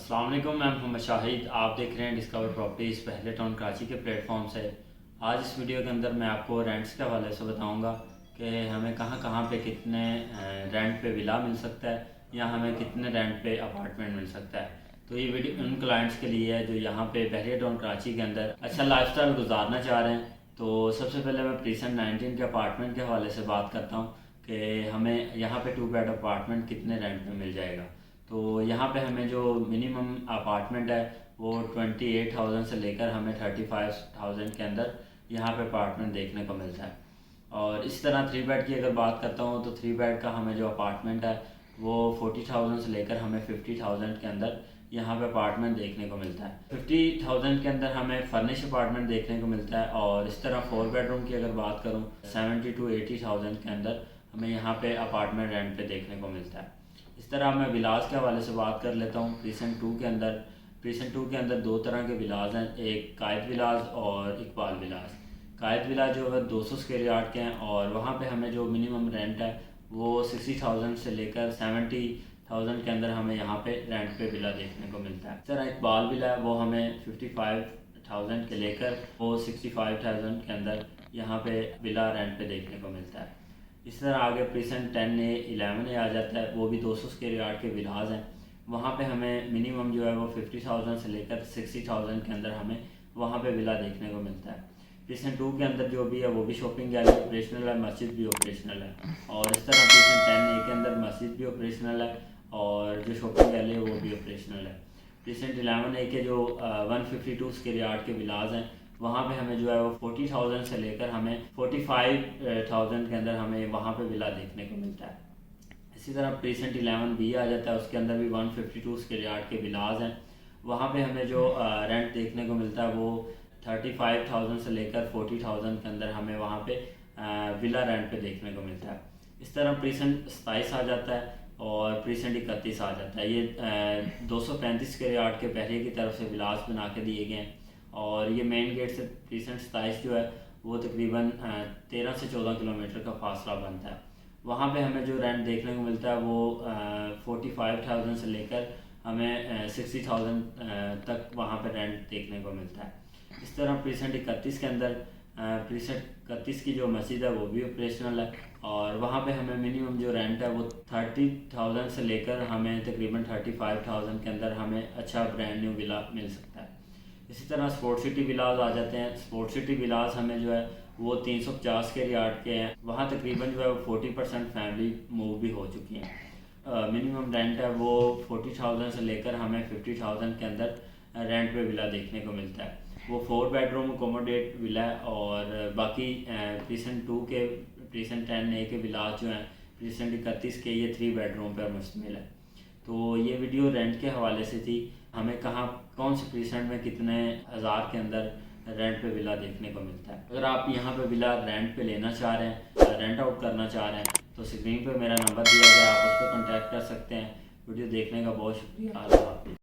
अस्सलाम वालेकुम, मैं मोहम्मद शाहिद। आप देख रहे हैं डिस्कवर प्रॉपर्टीज़ पहले टाउन कराची के प्लेटफॉर्म से। आज इस वीडियो के अंदर मैं आपको रेंट्स के हवाले से बताऊंगा कि हमें कहां कहां पे कितने रेंट पे विला मिल सकता है या हमें कितने रेंट पे अपार्टमेंट मिल सकता है। तो ये वीडियो उन क्लाइंट्स के लिए है जो यहाँ पे बहरिया टाउन कराची के अंदर अच्छा लाइफस्टाइल गुजारना चाह रहे हैं। तो सबसे पहले मैं प्रीसेंट 19 के अपार्टमेंट के हवाले से बात करता हूँ कि हमें यहाँ पे 2 बेड अपार्टमेंट कितने रेंट में मिल जाएगा। तो यहाँ पे हमें जो मिनिमम अपार्टमेंट है वो 28,000 से लेकर हमें 35,000 के अंदर यहाँ पे अपार्टमेंट देखने को मिलता है। और इस तरह 3 बेड की अगर बात करता हूँ तो 3 बेड का हमें जो अपार्टमेंट है वो 40,000 से लेकर हमें 50,000 के अंदर यहाँ पे अपार्टमेंट देखने को मिलता है। 50,000 के अंदर हमें फर्निश अपार्टमेंट देखने को मिलता है। और इस तरह 4 बेडरूम की अगर बात करूँ 70 to 80,000 के अंदर हमें यहाँ पे अपार्टमेंट रेंट पे देखने को मिलता है। इस तरह मैं विलास के हवाले से बात कर लेता हूँ। प्रीसेंट टू के अंदर 2 तरह के विलास हैं, एक कायद विलास और इकबाल विलास। कायद विलास जो है 200 स्क्वायर यार्ड के हैं और वहाँ पे हमें जो मिनिमम रेंट है वो 60,000 से लेकर 70,000 के अंदर हमें यहाँ पे रेंट पे विला देखने को मिलता है। इस तरह इकबाल विला है वो हमें 55,000 के लेकर वो 65,000 के अंदर यहाँ पे विला रेंट पे देखने को मिलता है। इस तरह आगे प्रीसेंट 10A 11A आ जाता है, वो भी 200 स्क्वायर यार्ड के विलास हैं। वहाँ पे हमें मिनिमम जो है वो 50,000 से लेकर 60,000 के अंदर हमें वहाँ पे विला देखने को मिलता है। प्रीसेंट 2 के अंदर जो भी है वो भी शॉपिंग गैलरी ऑपरेशनल है, मस्जिद भी ऑपरेशनल है। और इस तरह प्रीसेंट 10A के अंदर मस्जिद भी ऑपरेशनल है और जो शॉपिंग गैलरी है वो भी ऑपरेशनल है। प्रीसेंट 11A के जो 152 स्क्वायर यार्ड के विलास हैं वहाँ पे हमें जो है वो 40,000 से लेकर हमें 45,000 के अंदर हमें वहाँ पे विला देखने को मिलता है। इसी तरह प्रीसेंट 11B आ जाता है, उसके अंदर भी 152 स्क्वायर यार्ड के विलास हैं। वहाँ पे हमें जो रेंट देखने को मिलता है वो 35,000 से लेकर 40,000 के अंदर हमें वहाँ पे विला रेंट पे देखने को मिलता है। इस तरह प्रीसेंट 27 आ जाता है और प्रीसेंट 31 आ जाता है। ये 235 स्क्वायर यार्ड के बहरिया की तरफ से विलास बना के दिए गए हैं। और ये मेन गेट से प्रीसेंट 27 जो है वो तकरीबन 13 से 14 किलोमीटर का फासला बनता है। वहाँ पे हमें जो रेंट देखने को मिलता है वो 45,000 से लेकर हमें 60,000 तक वहाँ पे रेंट देखने को मिलता है। इस तरह प्रीसेंट 31 के अंदर प्रीसेंट 31 की जो मस्जिद है वो भी ऑपरेशनल है और वहाँ पे हमें मिनिमम जो रेंट है वो 30,000 से लेकर हमें तकरीबन 35,000 के अंदर हमें अच्छा ब्रांड न्यू विला मिल सकता है। इसी तरह स्पोर्ट सिटी विलास आ जाते हैं। स्पोर्ट सिटी विलास हमें जो है वो 350 स्क्वायर यार्ड के हैं। वहाँ तकरीबन जो है वो 40% फैमिली मूव भी हो चुकी हैं। मिनिमम रेंट है वो 40,000 से लेकर हमें 50,000 के अंदर रेंट पे विला देखने को मिलता है। वो 4 बेडरूम अकोमोडेट विला है और बाकी प्रीसेंट 2 के प्रीसेंट 10A के विलास जो हैं प्रीसेंट 31 के ये 3 बेडरूम पर मुश्तमिल है। तो ये वीडियो रेंट के हवाले से थी, हमें कहाँ कौन से प्रीसेंट में कितने हज़ार के अंदर रेंट पे विला देखने को मिलता है। अगर आप यहाँ पे विला रेंट पे लेना चाह रहे हैं, रेंट आउट करना चाह रहे हैं तो स्क्रीन पे मेरा नंबर दिया गया, आप उस पर कॉन्टैक्ट कर सकते हैं। वीडियो देखने का बहुत शुक्रिया। अल्लाह हाफ़िज़।